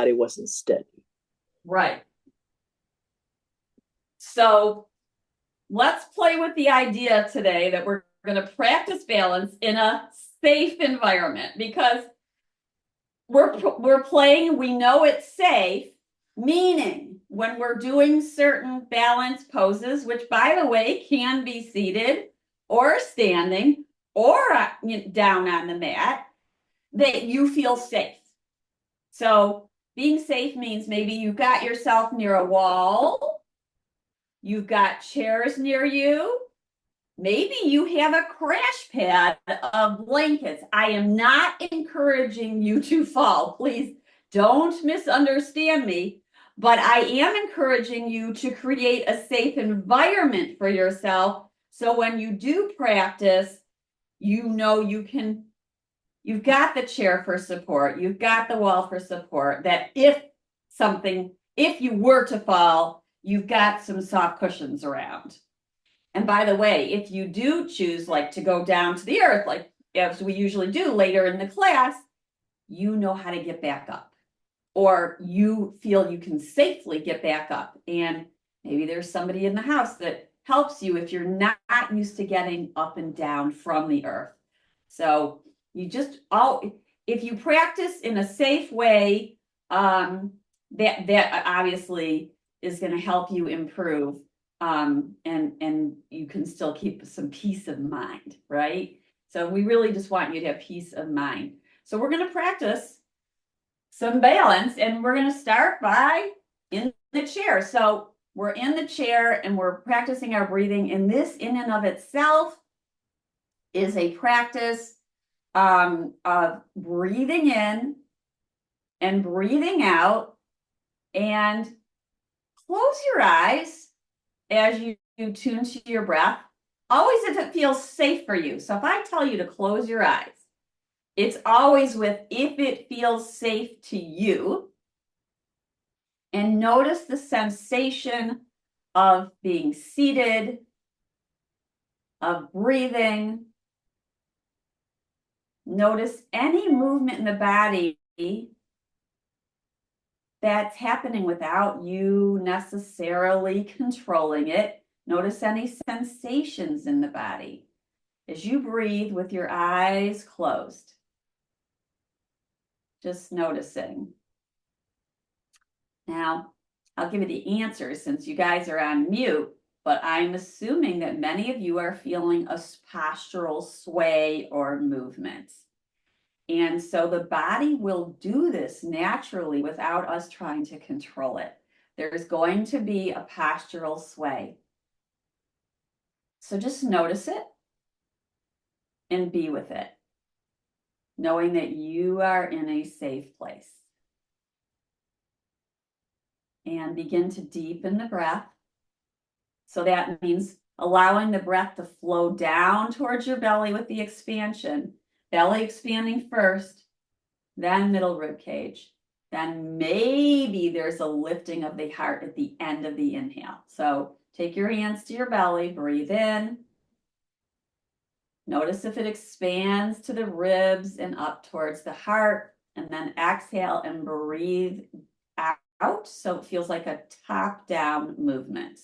body wasn't steady. Right. So let's play with the idea today that we're going to practice balance in a safe environment, because we're playing, we know it's safe, meaning when we're doing certain balance poses, which by the way can be seated or standing or down on the mat, that you feel safe. So being safe means maybe you've got yourself near a wall, you've got chairs near you, maybe you have a crash pad of blankets. I am not encouraging you to fall. Please don't misunderstand me, but I am encouraging you to create a safe environment for yourself. So when you do practice, you know you can, you've got the chair for support, you've got the wall for support, that if you were to fall, you've got some soft cushions around. And by the way, if you do choose like to go down to the earth, like as we usually do later in the class, you know how to get back up, or you feel you can safely get back up. And maybe there's somebody in the house that helps you if you're not used to getting up and down from the earth. So you just, if you practice in a safe way, that obviously is going to help you improve. And you can still keep some peace of mind, right? So we really just want you to have peace of mind. So we're going to practice some balance, and we're going to start by in the chair. So we're in the chair and we're practicing our breathing, and this in and of itself is a practice of breathing in and breathing out, and close your eyes as you tune to your breath, always if it feels safe for you. So if I tell you to close your eyes, it's always with if it feels safe to you. And notice the sensation of being seated, of breathing. Notice any movement in the body that's happening without you necessarily controlling it. Notice any sensations in the body as you breathe with your eyes closed. Just noticing. Now, I'll give you the answers since you guys are on mute, but I'm assuming that many of you are feeling a postural sway or movement. And so the body will do this naturally without us trying to control it. There's going to be a postural sway. So just notice it and be with it, knowing that you are in a safe place. And begin to deepen the breath. So that means allowing the breath to flow down towards your belly with the expansion. Belly expanding first, then middle rib cage. Then maybe there's a lifting of the heart at the end of the inhale. So take your hands to your belly, breathe in. Notice if it expands to the ribs and up towards the heart, and then exhale and breathe out. So it feels like a top-down movement.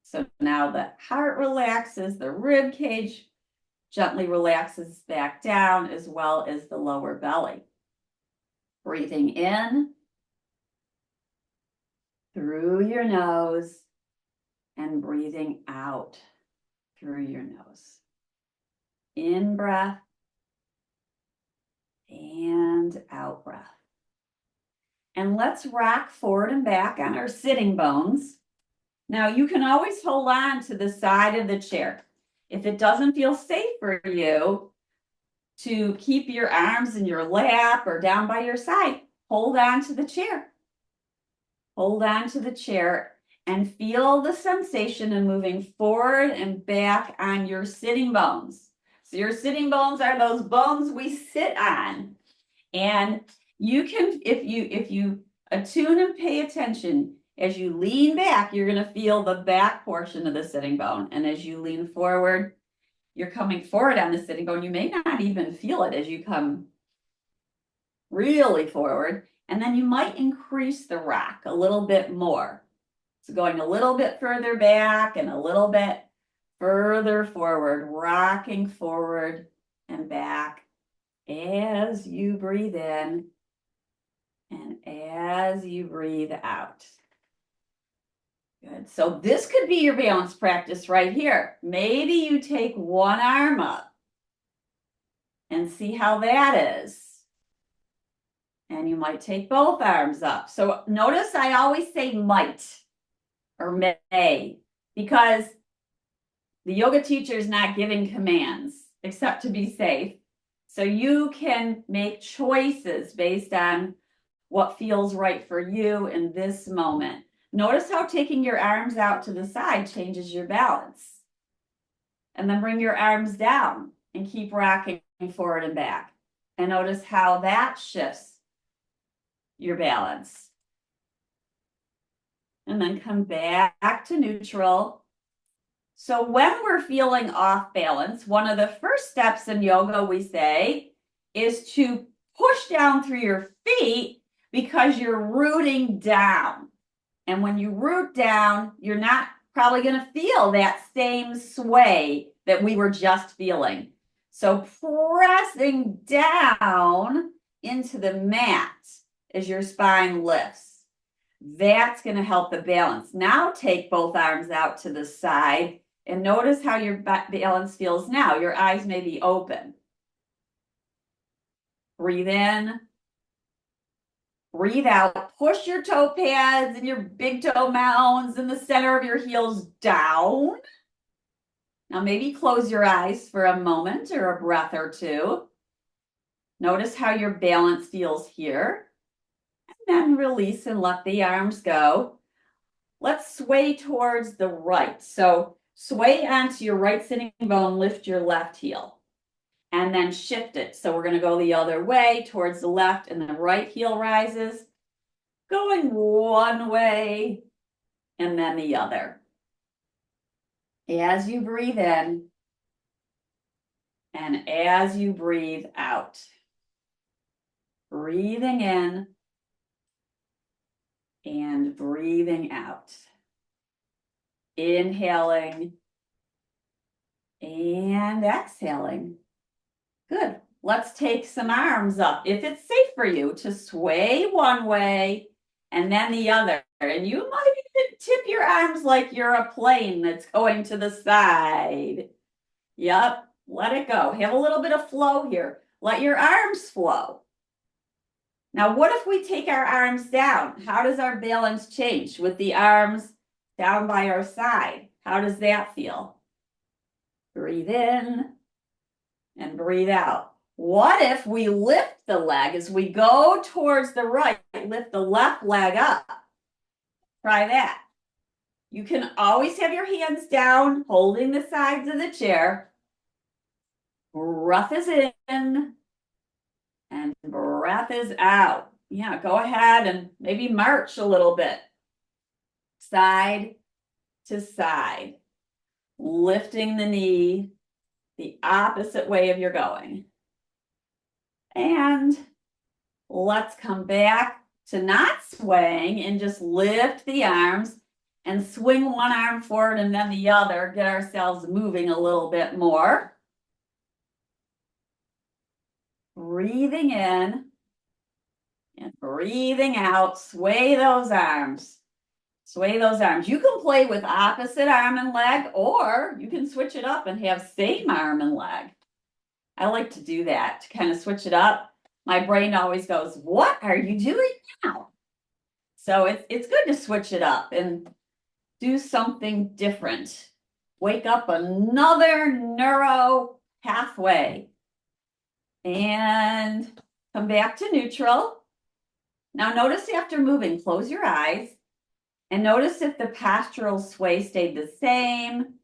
So now the heart relaxes, the rib cage gently relaxes back down, as well as the lower belly. Breathing in through your nose and breathing out through your nose. In breath and out breath. And let's rock forward and back on our sitting bones. Now you can always hold on to the side of the chair. If it doesn't feel safe for you to keep your arms in your lap or down by your side, hold on to the chair. Hold on to the chair and feel the sensation of moving forward and back on your sitting bones. So your sitting bones are those bones we sit on. And you can, if you attune and pay attention, as you lean back, you're going to feel the back portion of the sitting bone. And as you lean forward, you're coming forward on the sitting bone. You may not even feel it as you come really forward. And then you might increase the rock a little bit more. So going a little bit further back and a little bit further forward, rocking forward and back as you breathe in and as you breathe out. Good. So this could be your balance practice right here. Maybe you take one arm up and see how that is. And you might take both arms up. So notice I always say might or may, because the yoga teacher is not giving commands except to be safe. So you can make choices based on what feels right for you in this moment. Notice how taking your arms out to the side changes your balance. And then bring your arms down and keep rocking forward and back. And notice how that shifts your balance. And then come back to neutral. So when we're feeling off balance, one of the first steps in yoga, we say, is to push down through your feet because you're rooting down. And when you root down, you're not probably going to feel that same sway that we were just feeling. So pressing down into the mat as your spine lifts. That's going to help the balance. Now take both arms out to the side and notice how your balance feels now. Your eyes may be open. Breathe in. Breathe out. Push your toe pads and your big toe mounds and the center of your heels down. Now maybe close your eyes for a moment or a breath or two. Notice how your balance feels here. And then release and let the arms go. Let's sway towards the right. So sway onto your right sitting bone, lift your left heel. And then shift it. So we're going to go the other way towards the left and the right heel rises. Going one way and then the other. As you breathe in and as you breathe out. Breathing in and breathing out. Inhaling and exhaling. Good. Let's take some arms up. If it's safe for you to sway one way and then the other. And you might even tip your arms like you're a plane that's going to the side. Yep. Let it go. Have a little bit of flow here. Let your arms flow. Now, what if we take our arms down? How does our balance change with the arms down by our side? How does that feel? Breathe in and breathe out. What if we lift the leg as we go towards the right, lift the left leg up? Try that. You can always have your hands down, holding the sides of the chair. Breath is in and breath is out. Yeah, go ahead and maybe march a little bit. Side to side. Lifting the knee the opposite way of you're going. And let's come back to not swaying and just lift the arms and swing one arm forward and then the other. Get ourselves moving a little bit more. Breathing in and breathing out. Sway those arms. Sway those arms. You can play with opposite arm and leg, or you can switch it up and have same arm and leg. I like to do that, to kind of switch it up. My brain always goes, what are you doing now? So it's good to switch it up and do something different. Wake up another neuro pathway. And come back to neutral. Now notice after moving, close your eyes. And notice if the postural sway stayed the same.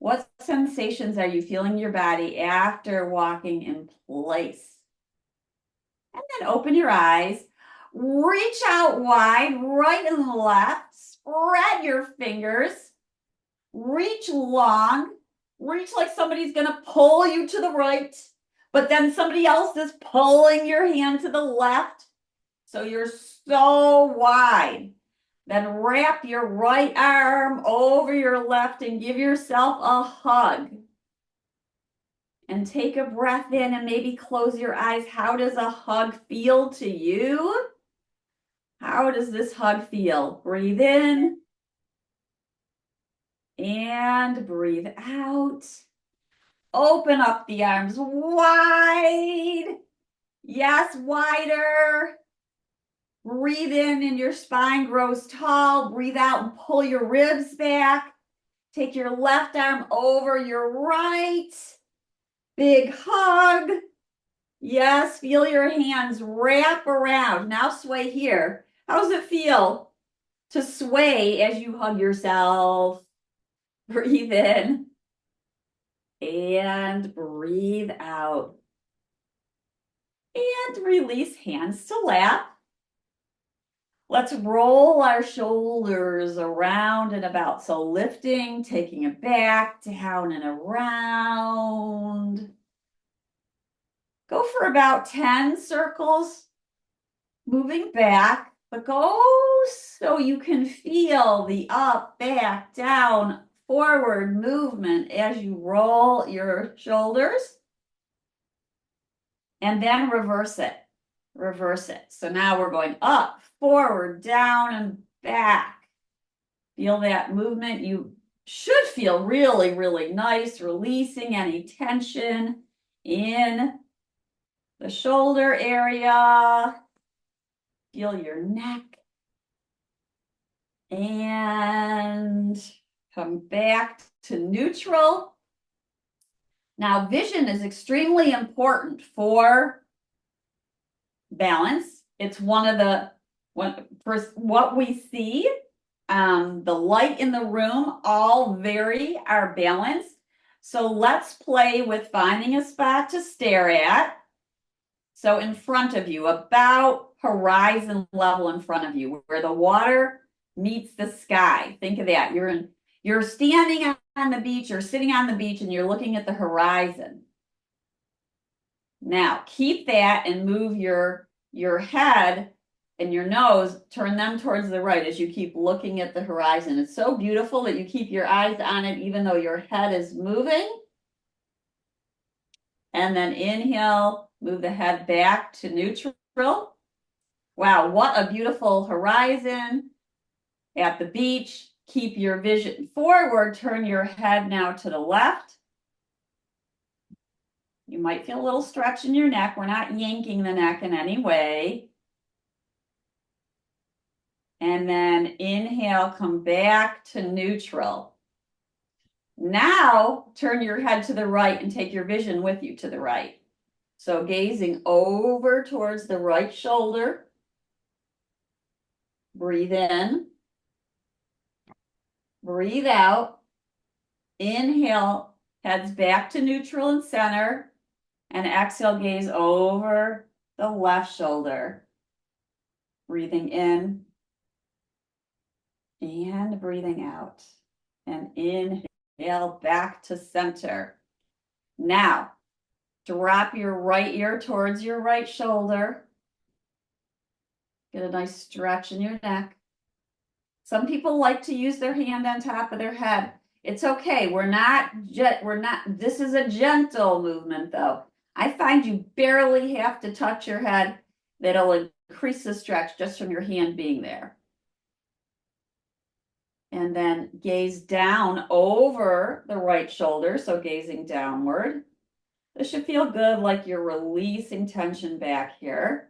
What sensations are you feeling in your body after walking in place? And then open your eyes. Reach out wide, right and left. Spread your fingers. Reach long. Reach like somebody's going to pull you to the right, but then somebody else is pulling your hand to the left. So you're so wide. Then wrap your right arm over your left and give yourself a hug. And take a breath in and maybe close your eyes. How does a hug feel to you? How does this hug feel? Breathe in. And breathe out. Open up the arms wide. Yes, wider. Breathe in and your spine grows tall. Breathe out and pull your ribs back. Take your left arm over your right. Big hug. Yes, feel your hands wrap around. Now sway here. How does it feel to sway as you hug yourself? Breathe in and breathe out. And release hands to lap. Let's roll our shoulders around and about. So lifting, taking it back, down and around. Go for about 10 circles, moving back, but go so you can feel the up, back, down, forward movement as you roll your shoulders. And then reverse it. Reverse it. So now we're going up, forward, down, and back. Feel that movement. You should feel really, really nice, releasing any tension in the shoulder area. Feel your neck. And come back to neutral. Now, vision is extremely important for balance. It's one of the, what we see, the light in the room, all vary our balance. So let's play with finding a spot to stare at. So in front of you, about horizon level in front of you, where the water meets the sky. Think of that. You're standing on the beach or sitting on the beach and you're looking at the horizon. Now, keep that and move your head and your nose, turn them towards the right as you keep looking at the horizon. It's so beautiful that you keep your eyes on it even though your head is moving. And then inhale, move the head back to neutral. Wow, what a beautiful horizon at the beach. Keep your vision forward. Turn your head now to the left. You might feel a little stretch in your neck. We're not yanking the neck in any way. And then inhale, come back to neutral. Now turn your head to the right and take your vision with you to the right. So gazing over towards the right shoulder. Breathe in. Breathe out. Inhale, heads back to neutral and center. And exhale, gaze over the left shoulder. Breathing in. And breathing out. And inhale back to center. Now, drop your right ear towards your right shoulder. Get a nice stretch in your neck. Some people like to use their hand on top of their head. It's okay. This is a gentle movement though. I find you barely have to touch your head. That'll increase the stretch just from your hand being there. And then gaze down over the right shoulder. So gazing downward. This should feel good, like you're releasing tension back here.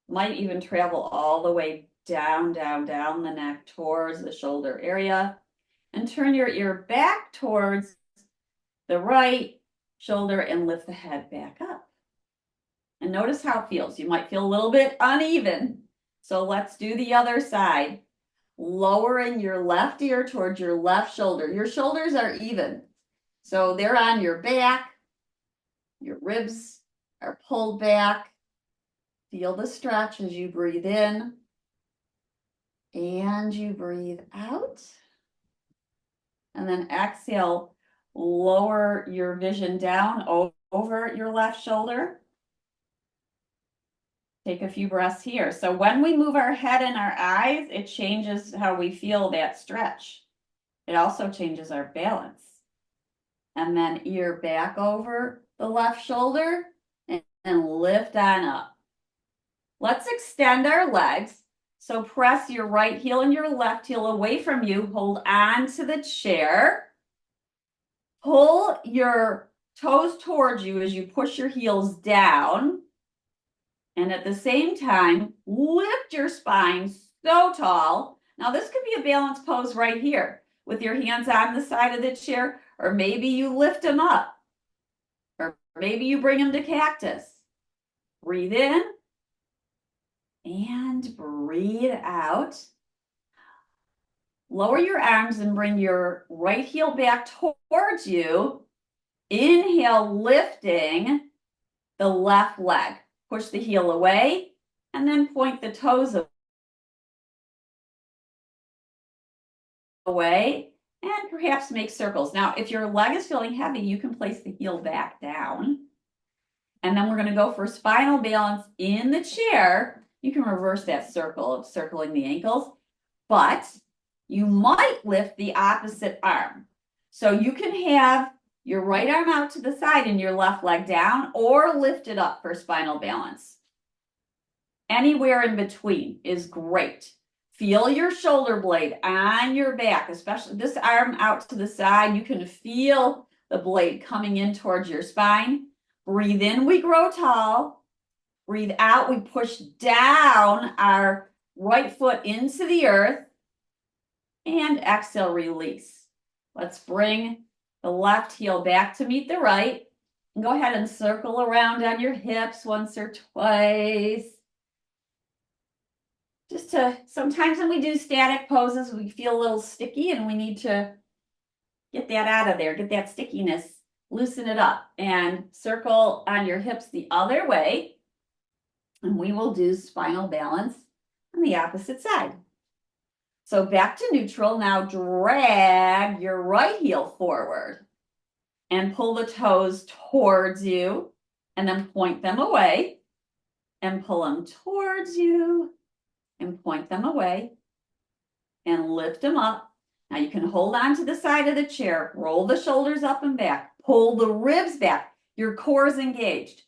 Might even travel all the way down the neck towards the shoulder area. And turn your ear back towards the right shoulder and lift the head back up. And notice how it feels. You might feel a little bit uneven. So let's do the other side. Lowering your left ear towards your left shoulder. Your shoulders are even. So they're on your back. Your ribs are pulled back. Feel the stretch as you breathe in and you breathe out. And then exhale, lower your vision down over your left shoulder. Take a few breaths here. So when we move our head and our eyes, it changes how we feel that stretch. It also changes our balance. And then ear back over the left shoulder and lift on up. Let's extend our legs. So press your right heel and your left heel away from you. Hold on to the chair. Pull your toes towards you as you push your heels down. And at the same time, lift your spine so tall. Now this could be a balance pose right here with your hands on the side of the chair, or maybe you lift them up, or maybe you bring them to cactus. Breathe in and breathe out. Lower your arms and bring your right heel back towards you. Inhale, lifting the left leg. Push the heel away and then point the toes away and perhaps make circles. Now, if your leg is feeling heavy, you can place the heel back down. And then we're going to go for spinal balance in the chair. You can reverse that circle of circling the ankles, but you might lift the opposite arm. So you can have your right arm out to the side and your left leg down, or lift it up for spinal balance. Anywhere in between is great. Feel your shoulder blade on your back, especially this arm out to the side. You can feel the blade coming in towards your spine. Breathe in, we grow tall. Breathe out, we push down our right foot into the earth. And exhale, release. Let's bring the left heel back to meet the right. And go ahead and circle around on your hips once or twice. Sometimes when we do static poses, we feel a little sticky and we need to get that out of there, get that stickiness, loosen it up, and circle on your hips the other way. And we will do spinal balance on the opposite side. So back to neutral. Now drag your right heel forward and pull the toes towards you and then point them away and pull them towards you and point them away and lift them up. Now you can hold on to the side of the chair, roll the shoulders up and back, pull the ribs back. Your core is engaged.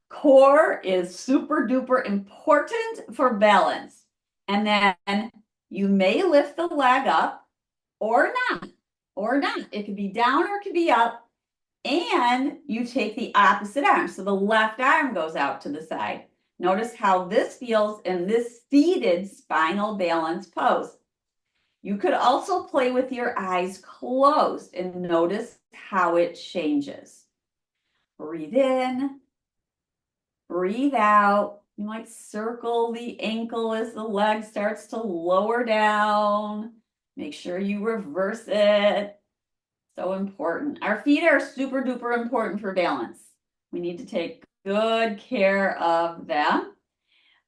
Core is super duper important for balance. And then you may lift the leg up or not. It could be down or it could be up. And you take the opposite arm. So the left arm goes out to the side. Notice how this feels in this seated spinal balance pose. You could also play with your eyes closed and notice how it changes. Breathe in, breathe out. You might circle the ankle as the leg starts to lower down. Make sure you reverse it. So important. Our feet are super duper important for balance. We need to take good care of them.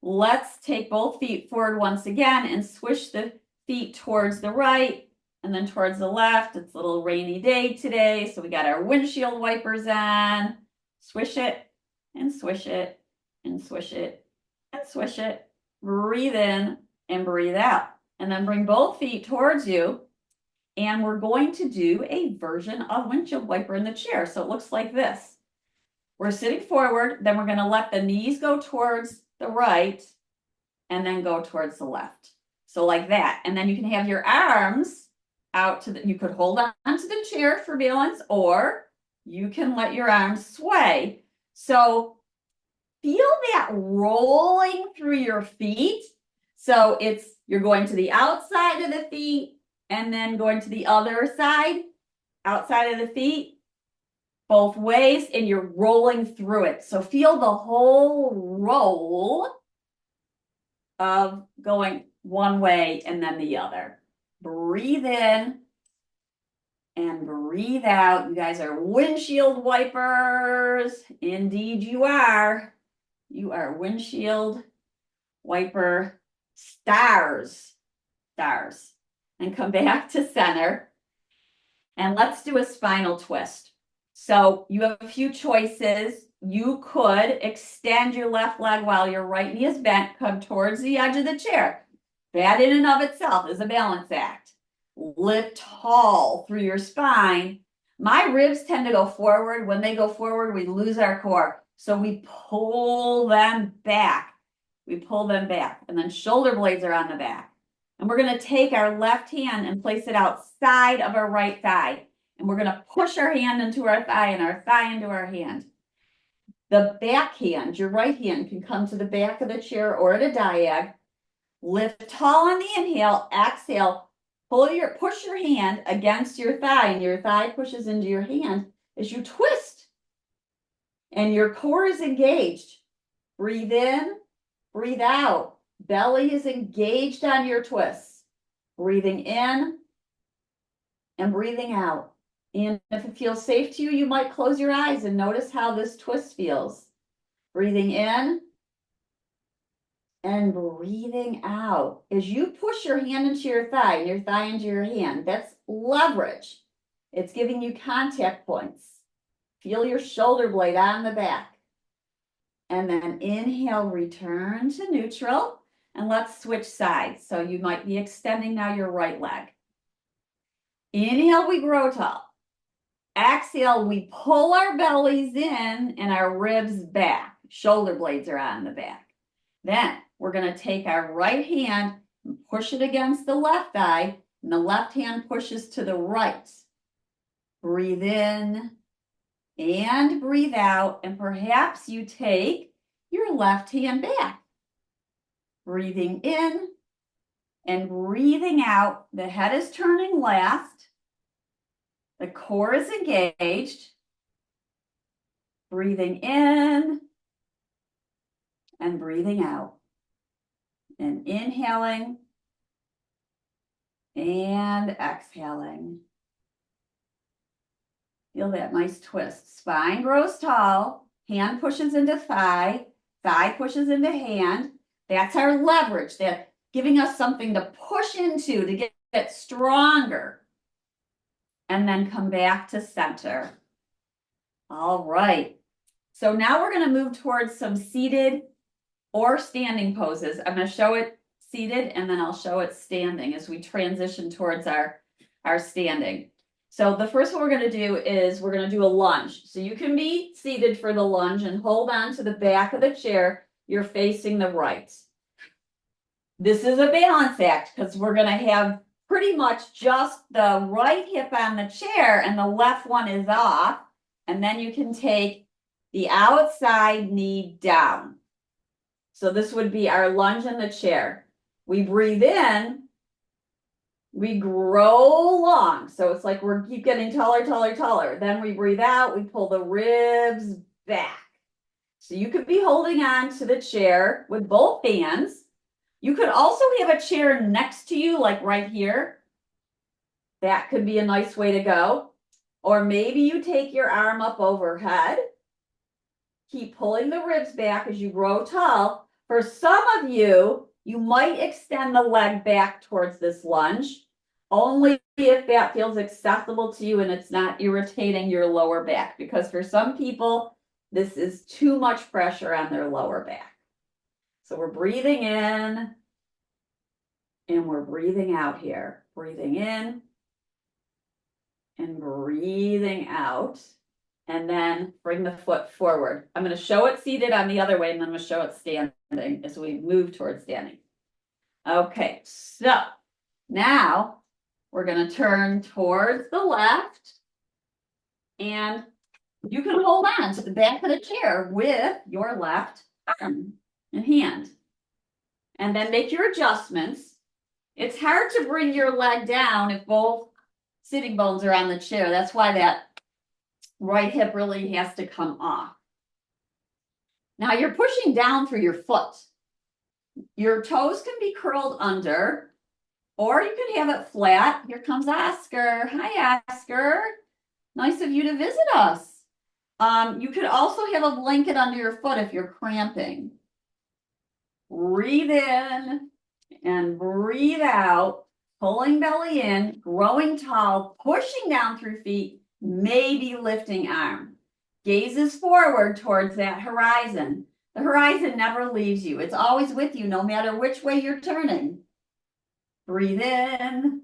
Let's take both feet forward once again and swish the feet towards the right and then towards the left. It's a little rainy day today, so we got our windshield wipers on. Swish it and swish it and swish it and swish it. Breathe in and breathe out. And then bring both feet towards you. And we're going to do a version of windshield wiper in the chair. So it looks like this. We're sitting forward, then we're going to let the knees go towards the right and then go towards the left. So like that. And then you can have your arms out to you could hold on to the chair for balance, or you can let your arms sway. So feel that rolling through your feet. So you're going to the outside of the feet and then going to the other side, outside of the feet, both ways, and you're rolling through it. So feel the whole roll of going one way and then the other. Breathe in and breathe out. You guys are windshield wipers. Indeed you are. You are windshield wiper stars. And come back to center. And let's do a spinal twist. So you have a few choices. you could extend your left leg while your right knee is bent, come towards the edge of the chair. That in and of itself is a balance act. Lift tall through your spine. My ribs tend to go forward. When they go forward, we lose our core. So we pull them back. We pull them back. And then shoulder blades are on the back. And we're going to take our left hand and place it outside of our right thigh. And we're going to push our hand into our thigh and our thigh into our hand. The back hand, your right hand, can come to the back of the chair or at a diag. Lift tall on the inhale, exhale, push your hand against your thigh, and your thigh pushes into your hand as you twist. And your core is engaged. Breathe in, breathe out. Belly is engaged on your twists. Breathing in and breathing out. And if it feels safe to you, you might close your eyes and notice how this twist feels. Breathing in and breathing out. As you push your hand into your thigh and your thigh into your hand, that's leverage. It's giving you contact points. Feel your shoulder blade on the back. And then inhale, return to neutral. And let's switch sides. So you might be extending now your right leg. Inhale, we grow tall. Exhale, we pull our bellies in and our ribs back. Shoulder blades are on the back. Then we're going to take our right hand and push it against the left thigh, and the left hand pushes to the right. Breathe in and breathe out, and perhaps you take your left hand back. Breathing in and breathing out. The head is turning last. The core is engaged. Breathing in and breathing out. And inhaling and exhaling. Feel that nice twist. Spine grows tall. Hand pushes into thigh. Thigh pushes into hand. That's our leverage. That's giving us something to push into to get stronger. And then come back to center. All right. So now we're going to move towards some seated or standing poses. I'm going to show it seated and then I'll show it standing as we transition towards our standing. So the first one we're going to do is we're going to do a lunge. So you can be seated for the lunge and hold on to the back of the chair. You're facing the right. This is a balance act because we're going to have pretty much just the right hip on the chair and the left one is off. And then you can take the outside knee down. So this would be our lunge in the chair. We breathe in, we grow long. So it's like we keep getting taller, taller, taller. Then we breathe out, we pull the ribs back. So you could be holding on to the chair with both hands. You could also have a chair next to you, like right here. That could be a nice way to go. Or maybe you take your arm up overhead. Keep pulling the ribs back as you grow tall. For some of you, you might extend the leg back towards this lunge, only if that feels acceptable to you and it's not irritating your lower back. Because for some people, this is too much pressure on their lower back. So we're breathing in and we're breathing out here. Breathing in and breathing out. And then bring the foot forward. I'm going to show it seated on the other way, and then I'm going to show it standing as we move towards standing. Okay, so now we're going to turn towards the left. And you can hold on to the back of the chair with your left arm and hand. And then make your adjustments. It's hard to bring your leg down if both sitting bones are on the chair. That's why that right hip really has to come off. Now you're pushing down through your foot. Your toes can be curled under, or you can have it flat. Here comes Oscar. Hi, Oscar. Nice of you to visit us. You could also have a blanket under your foot if you're cramping. Breathe in and breathe out, pulling belly in, growing tall, pushing down through feet, maybe lifting arm. Gazes forward towards that horizon. The horizon never leaves you. It's always with you, no matter which way you're turning. Breathe in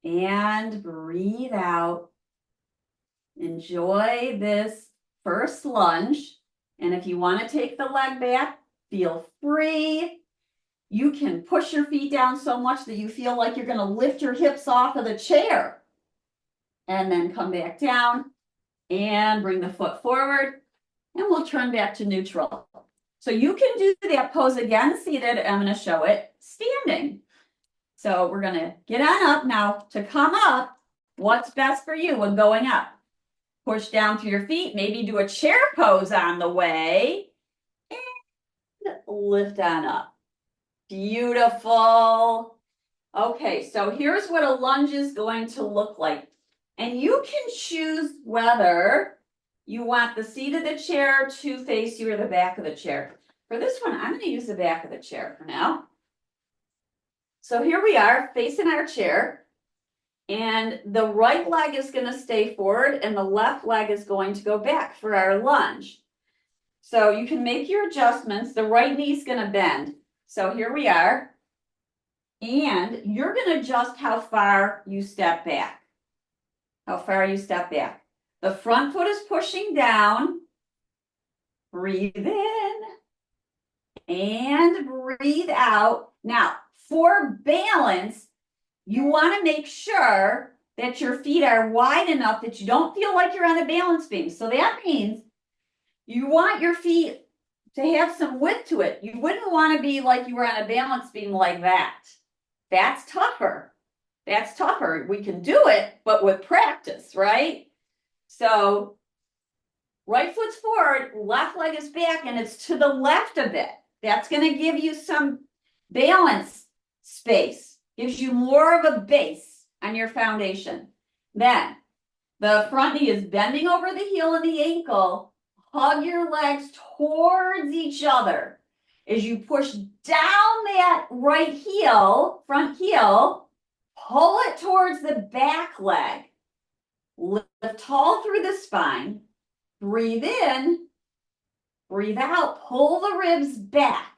and breathe out. Enjoy this first lunge. And if you want to take the leg back, feel free. You can push your feet down so much that you feel like you're going to lift your hips off of the chair. And then come back down and bring the foot forward. And we'll turn back to neutral. So you can do that pose again seated. I'm going to show it standing. So we're going to get on up now. To come up, what's best for you when going up? Push down through your feet. Maybe do a chair pose on the way. And lift on up. Beautiful. Okay, so here's what a lunge is going to look like. And you can choose whether you want the seat of the chair to face you or the back of the chair. For this one, I'm going to use the back of the chair for now. So here we are facing our chair. And the right leg is going to stay forward and the left leg is going to go back for our lunge. So you can make your adjustments. The right knee is going to bend. So here we are. And you're going to adjust how far you step back. How far you step back. The front foot is pushing down. Breathe in and breathe out. Now, for balance, you want to make sure that your feet are wide enough that you don't feel like you're on a balance beam. So that means you want your feet to have some width to it. You wouldn't want to be like you were on a balance beam like that. That's tougher. That's tougher. We can do it, but with practice, right? So right foot's forward, left leg is back, and it's to the left a bit. That's going to give you some balance space. Gives you more of a base on your foundation. Then the front knee is bending over the heel and the ankle. Hug your legs towards each other. As you push down that right heel, front heel, pull it towards the back leg. Lift tall through the spine. Breathe in. Breathe out. Pull the ribs back.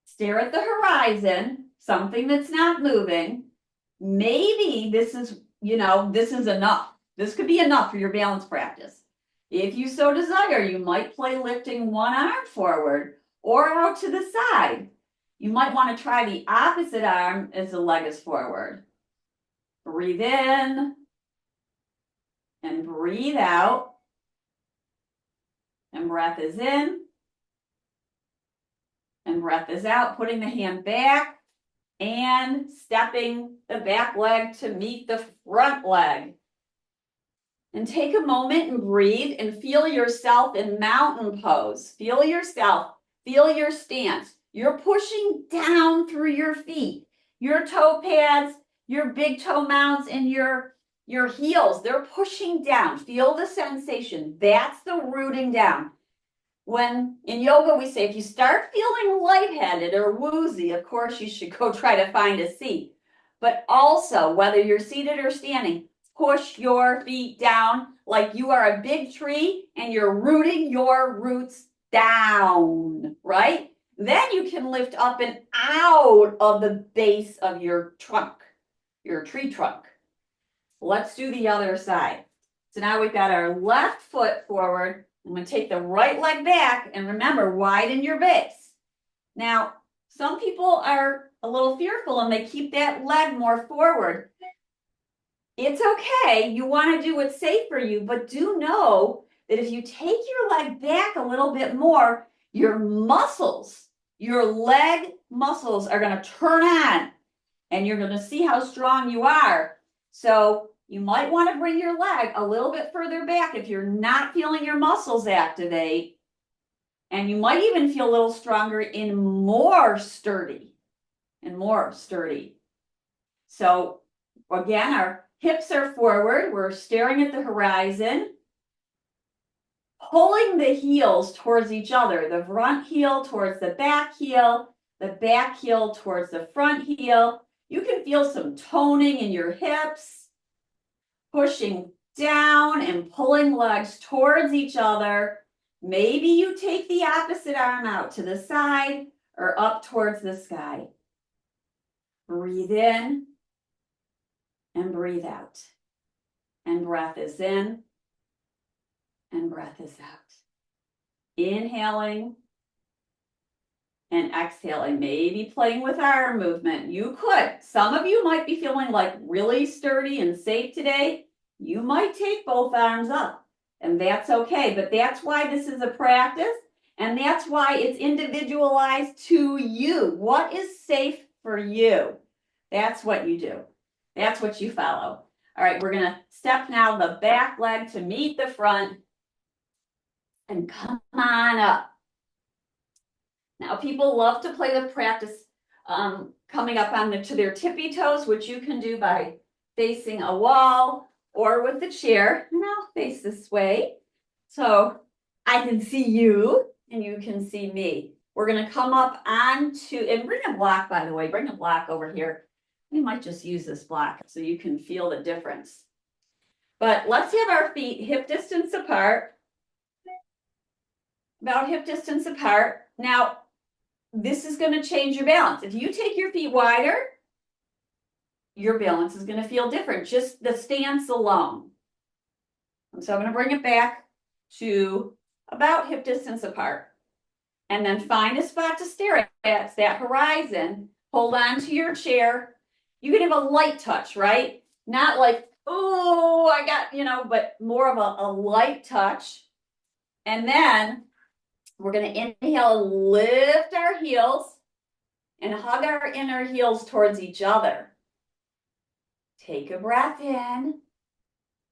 Stare at the horizon. Something that's not moving. Maybe this is, this is enough. This could be enough for your balance practice. If you so desire, you might play lifting one arm forward or out to the side. You might want to try the opposite arm as the leg is forward. Breathe in and breathe out. And breath is in and breath is out. Putting the hand back and stepping the back leg to meet the front leg. And take a moment and breathe and feel yourself in mountain pose. Feel yourself. Feel your stance. You're pushing down through your feet, your toe pads, your big toe mounds, and your heels. They're pushing down. Feel the sensation. That's the rooting down. When in yoga we say if you start feeling lightheaded or woozy, of course you should go try to find a seat. But also, whether you're seated or standing, push your feet down like you are a big tree and you're rooting your roots down, right? Then you can lift up and out of the base of your trunk, your tree trunk. Let's do the other side. So now we've got our left foot forward. I'm going to take the right leg back and remember, widen your base. Now, some people are a little fearful and they keep that leg more forward. It's okay. You want to do what's safe for you, but do know that if you take your leg back a little bit more, your muscles, your leg muscles are going to turn on and you're going to see how strong you are. So you might want to bring your leg a little bit further back if you're not feeling your muscles activate. And you might even feel a little stronger and more sturdy. So again, our hips are forward. We're staring at the horizon. Pulling the heels towards each other. The front heel towards the back heel towards the front heel. You can feel some toning in your hips. Pushing down and pulling legs towards each other. Maybe you take the opposite arm out to the side or up towards the sky. Breathe in and breathe out. And breath is in and breath is out. Inhaling and exhaling, maybe playing with arm movement. You could. Some of you might be feeling like really sturdy and safe today. You might take both arms up, and that's okay. But that's why this is a practice, and that's why it's individualized to you. What is safe for you? That's what you do. That's what you follow. All right, we're going to step now the back leg to meet the front, and come on up. Now, people love to play the practice coming up to their tippy toes, which you can do by facing a wall or with the chair. And I'll face this way so I can see you and you can see me. We're going to come up onto, and bring a block, by the way, bring a block over here. We might just use this block so you can feel the difference. But let's have our feet hip distance apart. About hip distance apart. Now, this is going to change your balance. If you take your feet wider, your balance is going to feel different, just the stance alone. And so I'm going to bring it back to about hip distance apart. And then find a spot to stare at. It's that horizon. Hold on to your chair. You can have a light touch, right? Not like, oh, I got, but more of a light touch. And then we're going to inhale, lift our heels, and hug our inner heels towards each other. Take a breath in.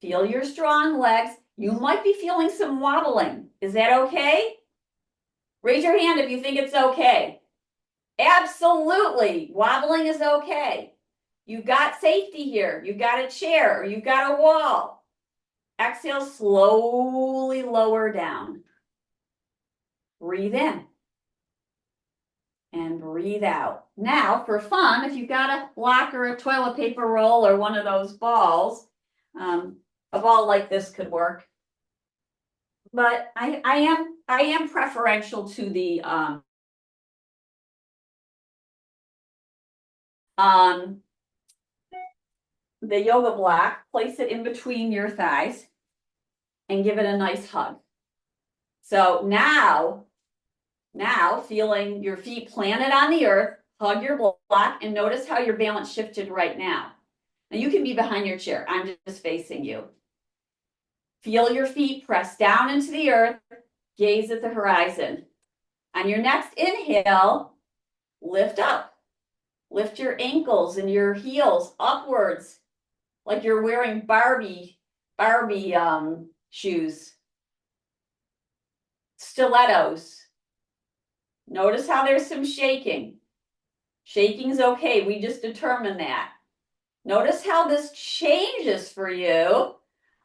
Feel your strong legs. You might be feeling some wobbling. Is that okay? Raise your hand if you think it's okay. Absolutely. Wobbling is okay. You've got safety here. You've got a chair, or you've got a wall. Exhale, slowly lower down. Breathe in and breathe out. Now, for fun, if you've got a block or a toilet paper roll or one of those balls, a ball like this could work. But I am preferential to the yoga block. Place it in between your thighs and give it a nice hug. So now feeling your feet planted on the earth, hug your block, and notice how your balance shifted right now. Now you can be behind your chair. I'm just facing you. Feel your feet press down into the earth, gaze at the horizon. On your next inhale, lift up. Lift your ankles and your heels upwards, like you're wearing Barbie shoes. Stilettos. Notice how there's some shaking. Shaking's okay. We just determined that. Notice how this changes for you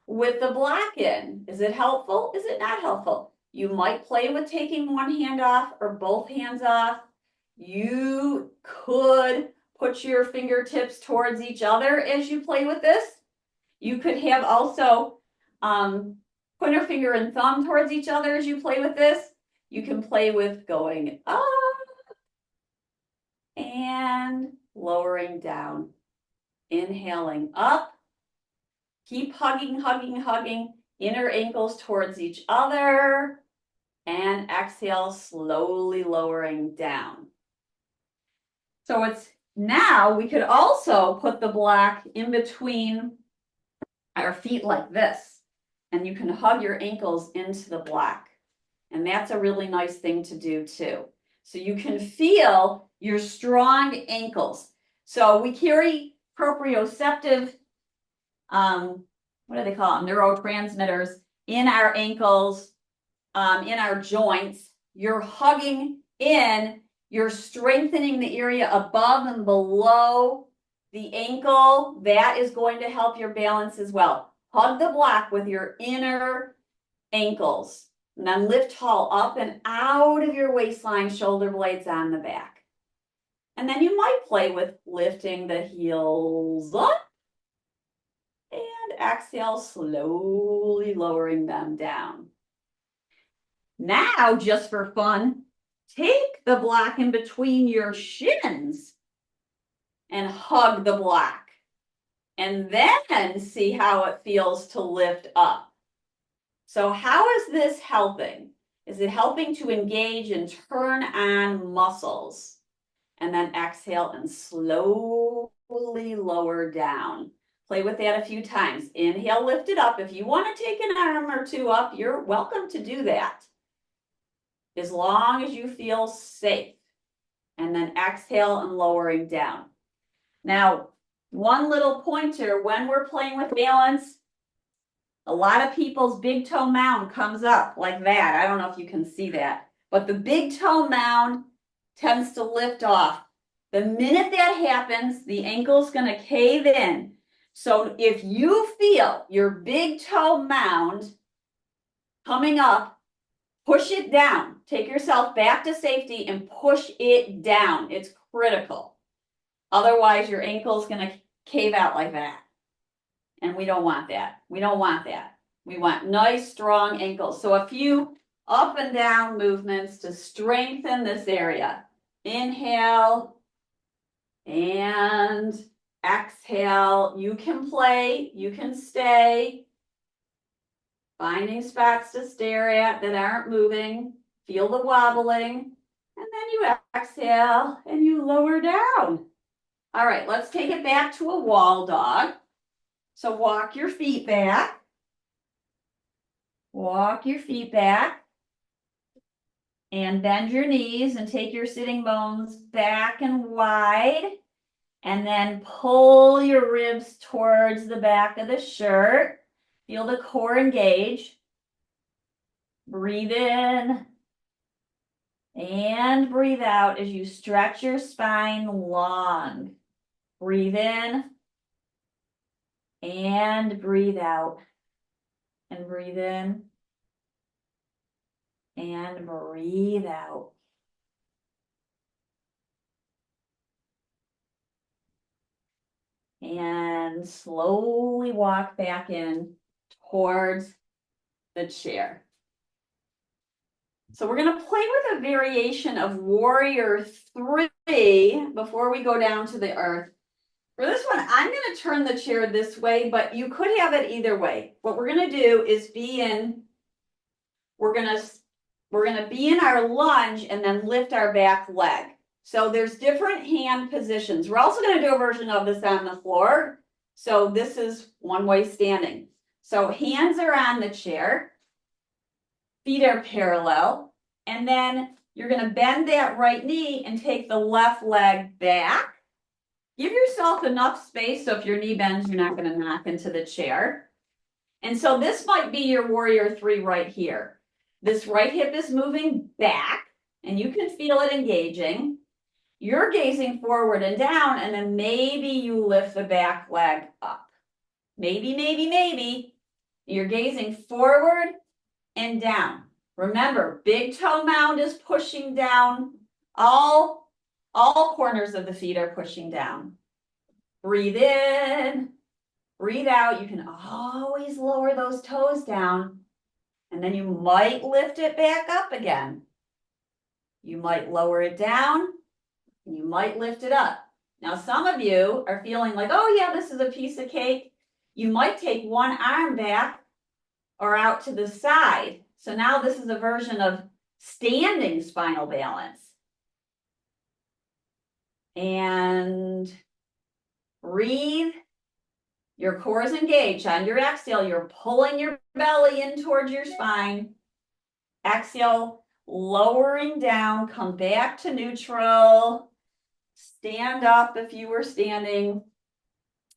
with the block in. Is it helpful? Is it not helpful? You might play with taking one hand off or both hands off. You could put your fingertips towards each other as you play with this. You could have also pointer finger and thumb towards each other as you play with this. You can play with going up and lowering down. Inhaling up. Keep hugging, hugging, hugging. Inner ankles towards each other. And exhale, slowly lowering down. So it's now we could also put the block in between our feet like this. And you can hug your ankles into the block. And that's a really nice thing to do too. So you can feel your strong ankles. So we carry proprioceptive, what do they call them? Neurotransmitters in our ankles, in our joints. You're hugging in, you're strengthening the area above and below the ankle. That is going to help your balance as well. Hug the block with your inner ankles. And then lift tall up and out of your waistline, shoulder blades on the back. And then you might play with lifting the heels up and exhale, slowly lowering them down. Now, just for fun, take the block in between your shins and hug the block. And then see how it feels to lift up. So how is this helping? Is it helping to engage and turn on muscles? And then exhale and slowly lower down. Play with that a few times. Inhale, lift it up. If you want to take an arm or two up, you're welcome to do that, as long as you feel safe. And then exhale and lowering down. Now, one little pointer, when we're playing with balance, a lot of people's big toe mound comes up like that. I don't know if you can see that, but the big toe mound tends to lift off. The minute that happens, the ankle's going to cave in. So if you feel your big toe mound coming up, push it down. Take yourself back to safety and push it down. It's critical. Otherwise, your ankle's going to cave out like that. And we don't want that. We don't want that. We want nice, strong ankles. So a few up and down movements to strengthen this area. Inhale and exhale. You can play, you can stay. Finding spots to stare at that aren't moving. Feel the wobbling. And then you exhale and you lower down. All right, let's take it back to a wall dog. So walk your feet back. Walk your feet back. And bend your knees and take your sitting bones back and wide. And then pull your ribs towards the back of the shirt. Feel the core engage. Breathe in. And breathe out as you stretch your spine long. Breathe in. And breathe out. And breathe in. And breathe out. And slowly walk back in towards the chair. So we're going to play with a variation of Warrior 3 before we go down to the earth. For this one, I'm going to turn the chair this way, but you could have it either way. What we're going to do is we're going to be in our lunge and then lift our back leg. So there's different hand positions. We're also going to do a version of this on the floor. So this is one way standing. So hands are on the chair. Feet are parallel. And then you're going to bend that right knee and take the left leg back. Give yourself enough space so if your knee bends, you're not going to knock into the chair. And so this might be your Warrior 3 right here. This right hip is moving back, and you can feel it engaging. You're gazing forward and down, and then maybe you lift the back leg up. Maybe. You're gazing forward and down. Remember, big toe mound is pushing down. All corners of the feet are pushing down. Breathe in, breathe out. You can always lower those toes down. And then you might lift it back up again. You might lower it down. And you might lift it up. Now, some of you are feeling like, oh yeah, this is a piece of cake. You might take one arm back or out to the side. So now this is a version of standing spinal balance. And breathe. Your core is engaged. On your exhale, you're pulling your belly in towards your spine. Exhale, lowering down, come back to neutral. Stand up if you were standing.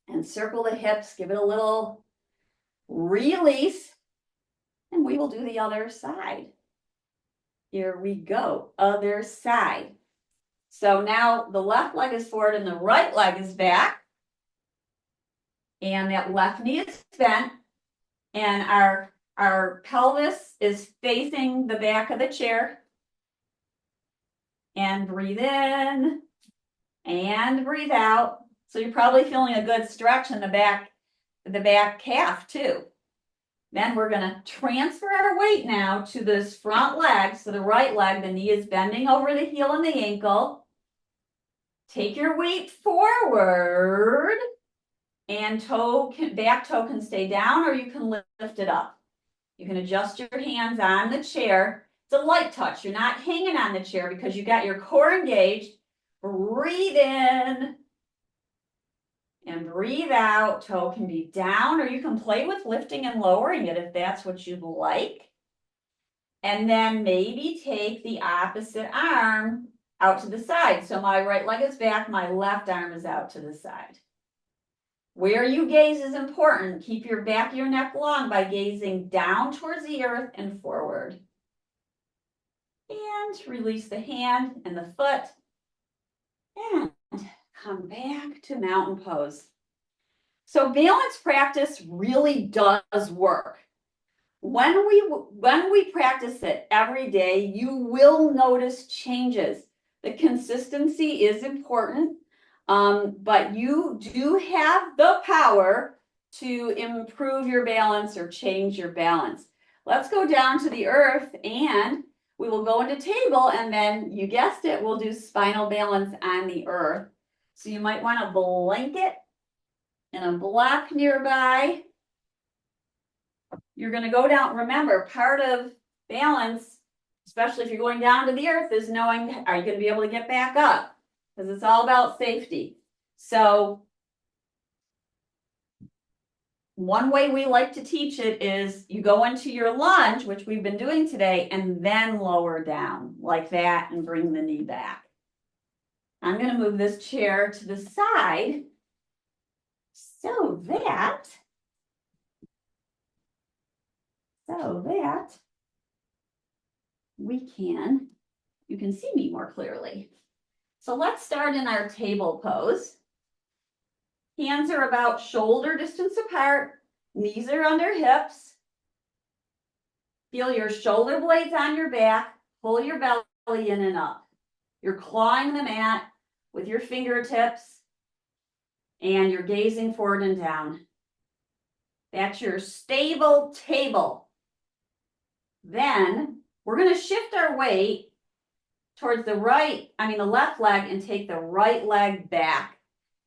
And circle the hips, give it a little release. And we will do the other side. Here we go, other side. So now the left leg is forward and the right leg is back. And that left knee is bent. And our pelvis is facing the back of the chair. And breathe in and breathe out. So you're probably feeling a good stretch in the back the back calf too. Then we're going to transfer our weight now to this front leg. So the right leg, the knee is bending over the heel and the ankle. Take your weight forward and back toe can stay down or you can lift it up. You can adjust your hands on the chair. It's a light touch. You're not hanging on the chair because you got your core engaged. Breathe in and breathe out. Toe can be down or you can play with lifting and lowering it if that's what you'd like. And then maybe take the opposite arm out to the side. So my right leg is back, my left arm is out to the side. Where you gaze is important. Keep your back of your neck long by gazing down towards the earth and forward. And release the hand and the foot. And come back to mountain pose. So balance practice really does work. When we practice it every day, you will notice changes. The consistency is important, but you do have the power to improve your balance or change your balance. Let's go down to the earth and we will go into table and then, you guessed it, we'll do spinal balance on the earth. So you might want a blanket and a block nearby. You're going to go down. Remember, part of balance, especially if you're going down to the earth, is knowing, are you going to be able to get back up? Because it's all about safety. So one way we like to teach it is you go into your lunge, which we've been doing today, and then lower down like that and bring the knee back. I'm going to move this chair to the side so that you can see me more clearly. So let's start in our table pose. Hands are about shoulder distance apart, knees are under hips. Feel your shoulder blades on your back, pull your belly in and up. You're clawing the mat with your fingertips and you're gazing forward and down. That's your stable table. Then we're going to shift our weight towards the left leg and take the right leg back.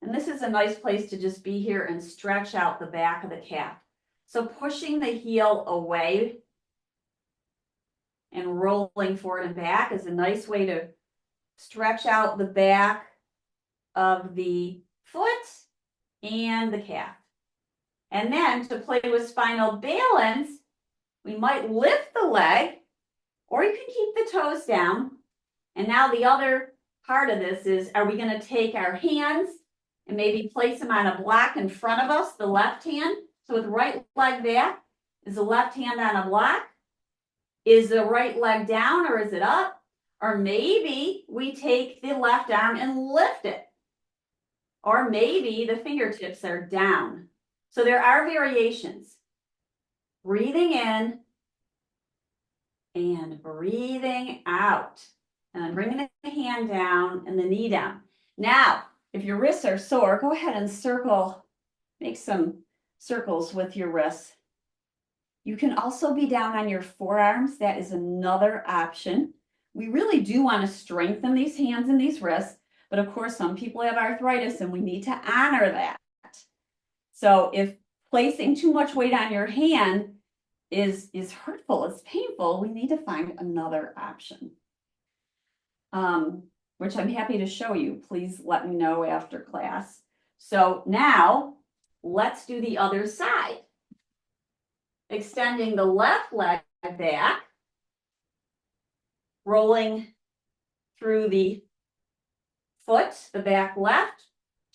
And this is a nice place to just be here and stretch out the back of the calf. So pushing the heel away and rolling forward and back is a nice way to stretch out the back of the foot and the calf. And then to play with spinal balance, we might lift the leg, or you can keep the toes down. And now the other part of this is, are we going to take our hands and maybe place them on a block in front of us, the left hand? So with right leg back, is the left hand on a block? Is the right leg down or is it up? Or maybe we take the left arm and lift it. Or maybe the fingertips are down. So there are variations. Breathing in and breathing out. And bringing the hand down and the knee down. Now, if your wrists are sore, go ahead and circle. Make some circles with your wrists. You can also be down on your forearms. That is another option. We really do want to strengthen these hands and these wrists. But of course, some people have arthritis and we need to honor that. So if placing too much weight on your hand is hurtful, it's painful, we need to find another option. Which I'm happy to show you. Please let me know after class. So now let's do the other side. Extending the left leg back, rolling through the foot, the back left,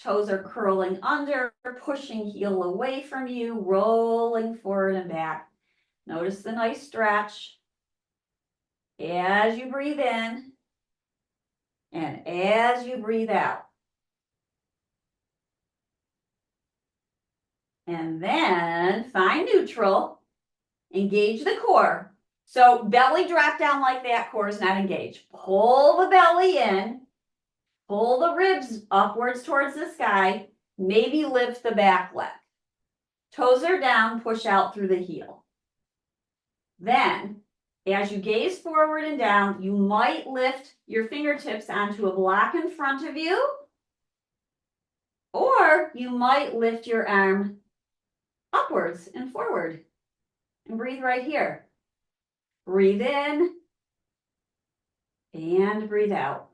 toes are curling under, pushing heel away from you, rolling forward and back. Notice the nice stretch as you breathe in and as you breathe out. And then find neutral, engage the core. So belly drop down like that, core is not engaged. Pull the belly in, pull the ribs upwards towards the sky, maybe lift the back leg. Toes are down, push out through the heel. Then, as you gaze forward and down, you might lift your fingertips onto a block in front of you, or you might lift your arm upwards and forward. And breathe right here. Breathe in and breathe out.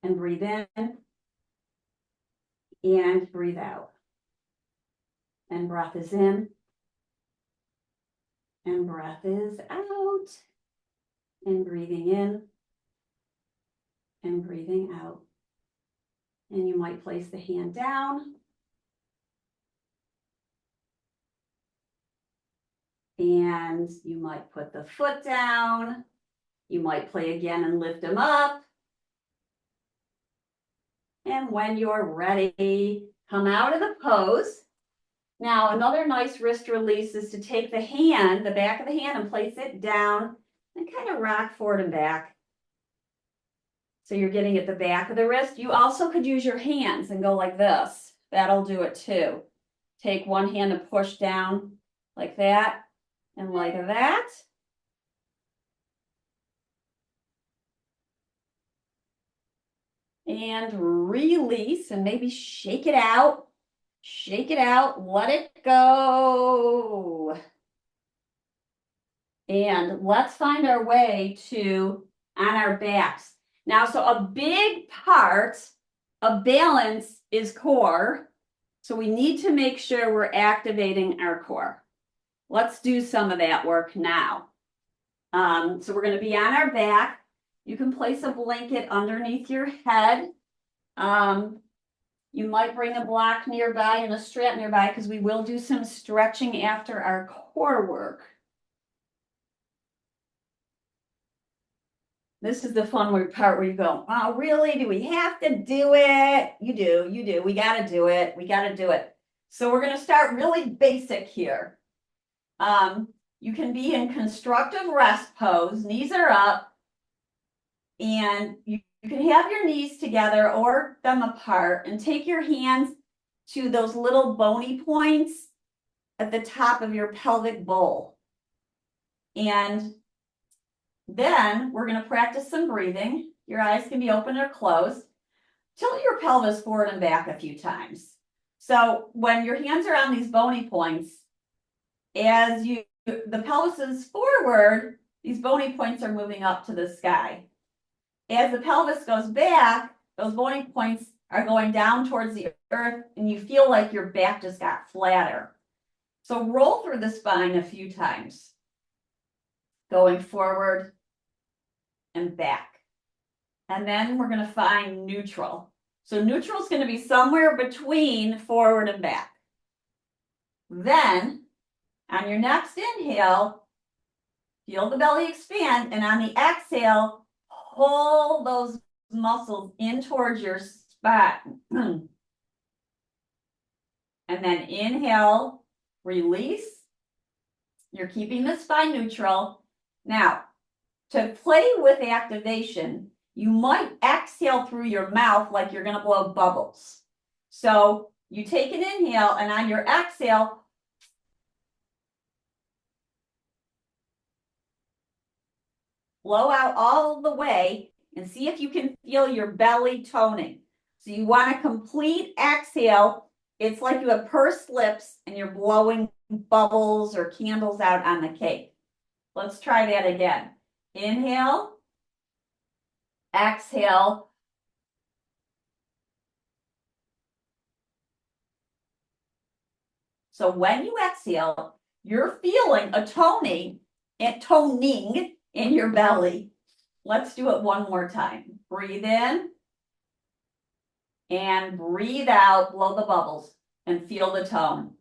And breathe in and breathe out. And breath is in and breath is out. And breathing in and breathing out. And you might place the hand down. And you might put the foot down. You might play again and lift them up. And when you're ready, come out of the pose. Now, another nice wrist release is to take the hand, the back of the hand, and place it down and kind of rock forward and back. So you're getting at the back of the wrist. You also could use your hands and go like this. That'll do it too. Take one hand and push down like that and like that. And release and maybe shake it out. Shake it out, let it go. And let's find our way to on our backs. Now, so a big part of balance is core. So we need to make sure we're activating our core. Let's do some of that work now. So we're going to be on our back. You can place a blanket underneath your head. You might bring a block nearby and a strap nearby because we will do some stretching after our core work. This is the fun part where you go, oh, really? Do we have to do it? You do. We got to do it. We got to do it. So we're going to start really basic here. You can be in constructive rest pose. Knees are up. And you can have your knees together or them apart and take your hands to those little bony points at the top of your pelvic bowl. And then we're going to practice some breathing. Your eyes can be open or closed. Tilt your pelvis forward and back a few times. So when your hands are on these bony points, as the pelvis is forward, these bony points are moving up to the sky. As the pelvis goes back, those bony points are going down towards the earth, and you feel like your back just got flatter. So roll through the spine a few times, going forward and back. And then we're going to find neutral. So neutral is going to be somewhere between forward and back. Then, on your next inhale, feel the belly expand, and on the exhale, pull those muscles in towards your spine. And then inhale, release. You're keeping the spine neutral. Now, to play with activation, you might exhale through your mouth like you're going to blow bubbles. So you take an inhale, and on your exhale, blow out all the way and see if you can feel your belly toning. So you want a complete exhale. It's like you have pursed lips and you're blowing bubbles or candles out on the cake. Let's try that again. Inhale, exhale. So when you exhale, you're feeling a toning in your belly. Let's do it one more time. Breathe in and breathe out, blow the bubbles and feel the tone.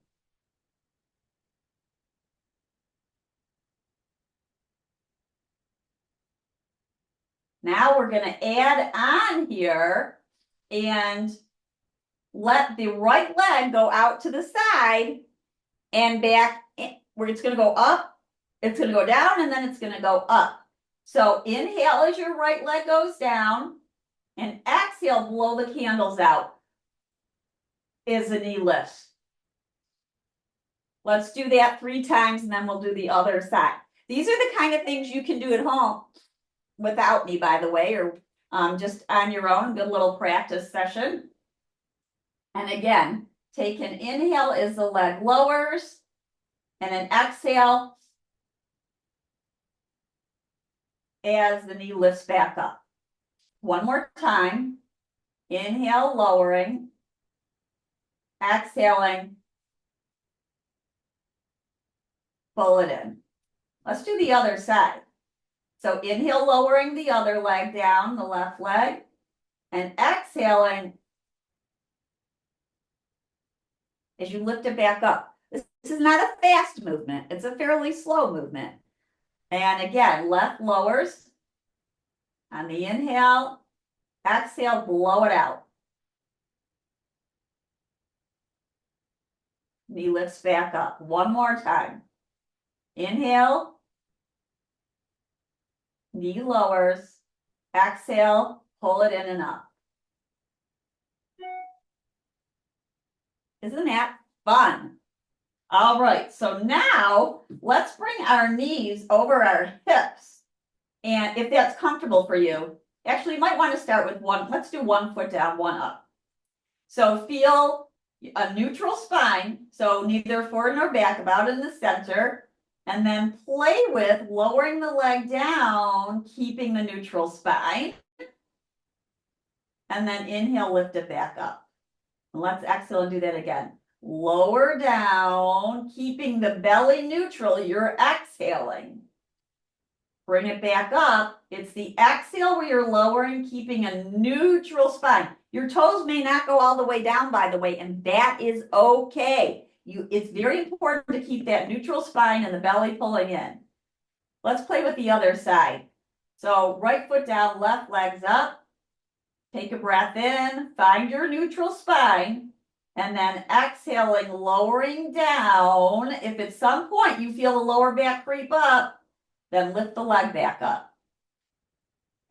Now we're going to add on here and let the right leg go out to the side and back where it's going to go up. It's going to go down and then it's going to go up. So inhale as your right leg goes down and exhale, blow the candles out as the knee lifts. Let's do that 3 times and then we'll do the other side. These are the kind of things you can do at home without me, by the way, or just on your own, good little practice session. And again, take an inhale as the leg lowers and an exhale as the knee lifts back up. One more time. Inhale, lowering. Exhaling. Pull it in. Let's do the other side. So inhale, lowering the other leg down, the left leg, and exhaling as you lift it back up. This is not a fast movement. It's a fairly slow movement. And again, left lowers on the inhale, exhale, blow it out. Knee lifts back up. One more time. Inhale. Knee lowers. Exhale, pull it in and up. Isn't that fun? All right, so now let's bring our knees over our hips. And if that's comfortable for you, actually you might want to start with one. Let's do 1 foot down, 1 up. So feel a neutral spine, so neither forward nor back, about in the center. And then play with lowering the leg down, keeping the neutral spine. And then inhale, lift it back up. And let's exhale and do that again. Lower down, keeping the belly neutral, you're exhaling. Bring it back up. It's the exhale where you're lowering, keeping a neutral spine. Your toes may not go all the way down, by the way, and that is okay. It's very important to keep that neutral spine and the belly pulling in. Let's play with the other side. So right foot down, left leg's up. Take a breath in, find your neutral spine, and then exhaling, lowering down. If at some point you feel the lower back creep up, then lift the leg back up.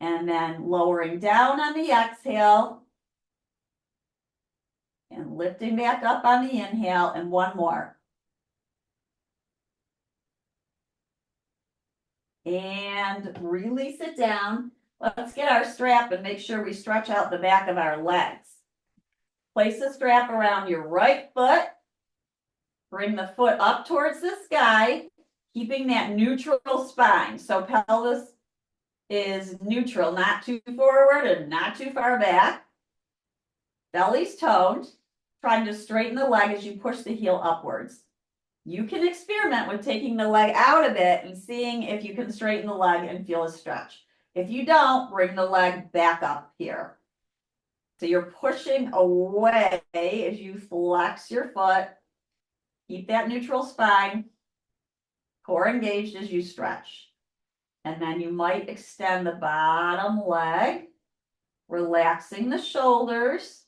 And then lowering down on the exhale and lifting back up on the inhale, and one more. And release it down. Let's get our strap and make sure we stretch out the back of our legs. Place the strap around your right foot. Bring the foot up towards the sky, keeping that neutral spine. So pelvis is neutral, not too forward and not too far back. Belly's toned. Trying to straighten the leg as you push the heel upwards. You can experiment with taking the leg out a bit and seeing if you can straighten the leg and feel a stretch. If you don't, bring the leg back up here. So you're pushing away as you flex your foot. Keep that neutral spine. Core engaged as you stretch. And then you might extend the bottom leg, relaxing the shoulders.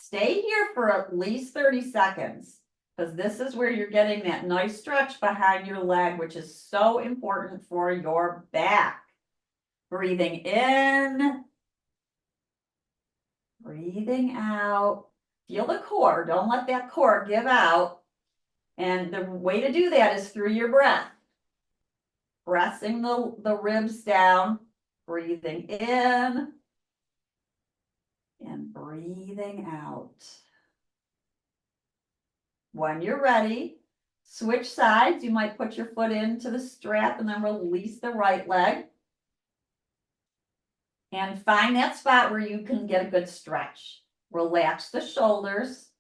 Stay here for at least 30 seconds, because this is where you're getting that nice stretch behind your leg, which is so important for your back. Breathing in, breathing out. Feel the core. Don't let that core give out. And the way to do that is through your breath. Pressing the ribs down, breathing in, and breathing out. When you're ready, switch sides. You might put your foot into the strap and then release the right leg. And find that spot where you can get a good stretch. Relax the shoulders.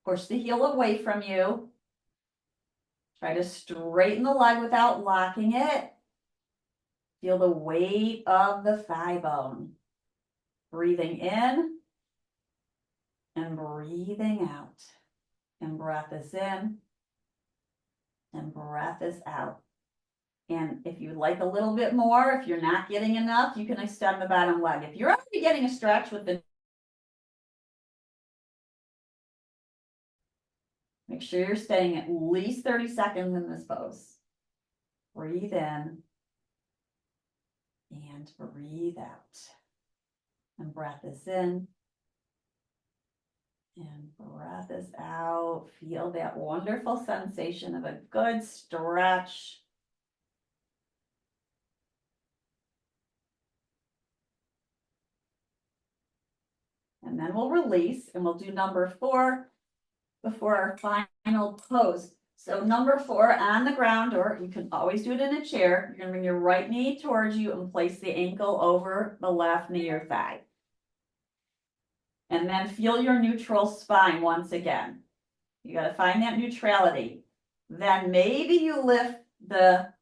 Push the heel away from you. Try to straighten the leg without locking it. Feel the weight of the thigh bone. Breathing in and breathing out. And breath is in and breath is out. And if you'd like a little bit more, if you're not getting enough, you can extend the bottom leg. If you're already getting a stretch with the, make sure you're staying at least 30 seconds in this pose. Breathe in and breathe out. And breath is in and breath Breath is out. Feel that wonderful sensation of a good stretch. And then we'll release and we'll do number 4 before our final pose. So number 4 on the ground, or you can always do it in a chair. You're gonna bring your right knee towards you and place the ankle over the left knee or thigh. And then feel your neutral spine once again. You gotta find that neutrality. Then maybe you lift the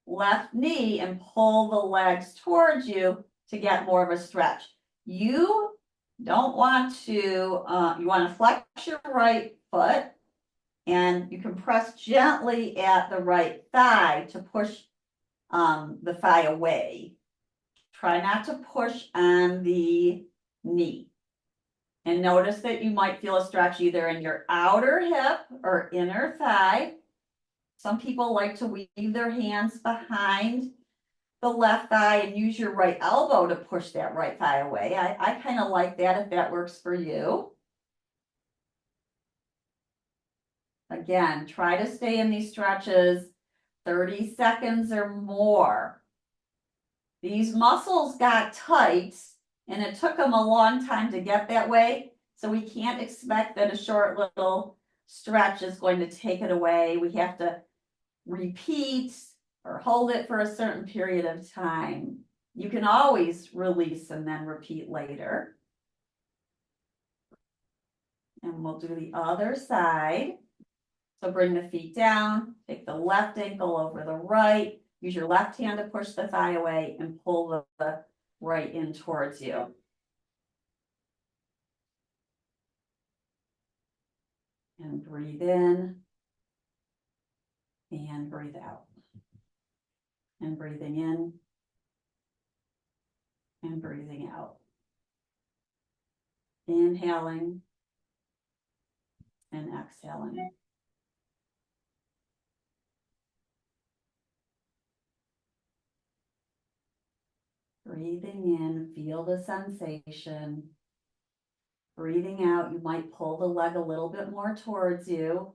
left knee and pull the legs towards you to get more of a stretch. You don't want to, you want to flex your right foot and you can press gently at the right thigh to push the thigh away. Try not to push on the knee. And notice that you might feel a stretch either in your outer hip or inner thigh. Some people like to weave their hands behind the left thigh and use your right elbow to push that right thigh away. I kind of like that if that works for you. Again, try to stay in these stretches 30 seconds or more. These muscles got tight and it took them a long time to get that way. So we can't expect that a short little stretch is going to take it away. We have to repeat or hold it for a certain period of time. You can always release and then repeat later. And we'll do the other side. So bring the feet down, take the left ankle over the right, use your left hand to push the thigh away and pull the right in towards you. And breathe in and breathe out. And breathing in and breathing out. Inhaling and exhaling. Breathing in, feel the sensation. Breathing out, you might pull the leg a little bit more towards you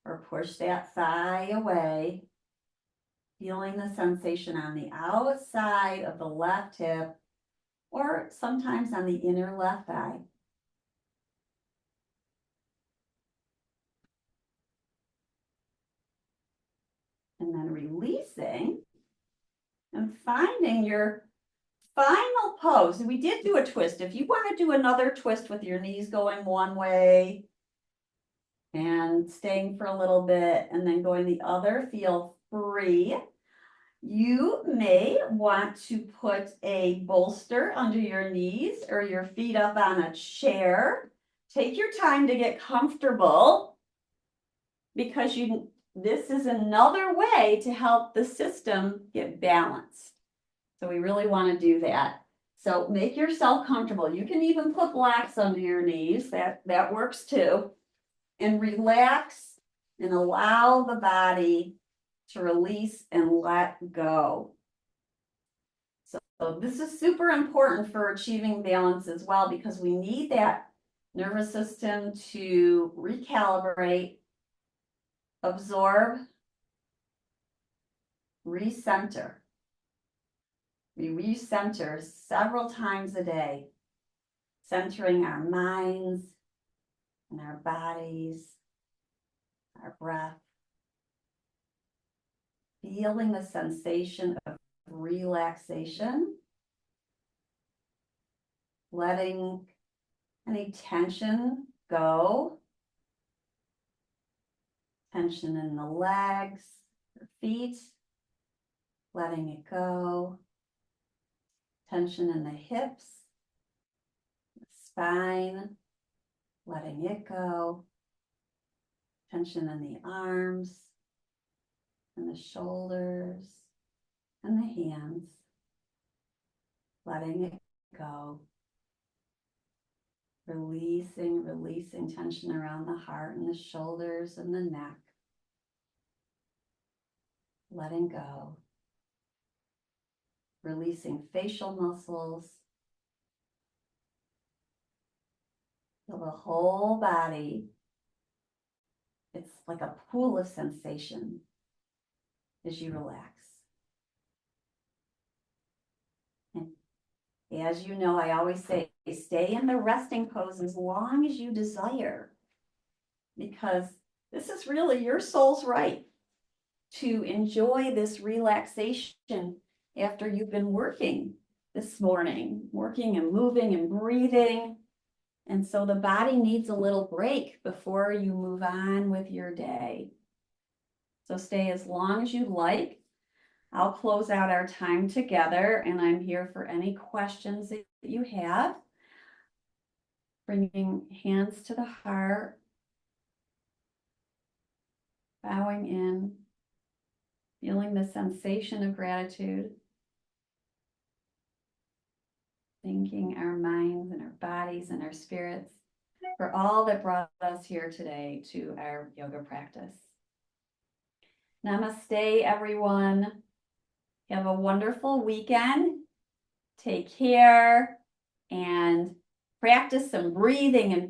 or push that thigh away. Feeling the sensation on the outside of the left hip or sometimes on the inner left thigh. And then releasing and finding your final pose. We did do a twist. If you want to do another twist with your knees going one way and staying for a little bit and then going the other, feel free. You may want to put a bolster under your knees or your feet up on a chair. Take your time to get comfortable because this is another way to help the system get balanced. So we really want to do that. So make yourself comfortable. You can even put blocks under your knees. That works too. And relax and allow the body to release and let go. So this is super important for achieving balance as well because we need that nervous system to recalibrate, absorb, recenter. We recenter several times a day, centering our minds and our bodies, our breath, feeling the sensation of relaxation, letting any tension go, tension in the legs or feet, letting it go. Tension in the hips, the spine, letting it go. Tension in the arms, and the shoulders, and the hands, letting it go. Releasing tension around the heart and the shoulders and the neck. Letting go. Releasing facial muscles. Feel the whole body It's like a pool of sensation as you relax. And as you know, I always say, stay in the resting pose as long as you desire, because this is really your soul's right to enjoy this relaxation after you've been working this morning, working and moving and breathing. And so the body needs a little break before you move on with your day. So stay as long as you like. I'll close out our time together, and I'm here for any questions that you have. Bringing hands to the heart, bowing in, feeling the sensation of gratitude, thanking our minds and our bodies and our spirits for all that brought us here today to our yoga practice. Namaste, everyone. Have a wonderful weekend. Take care and practice some breathing and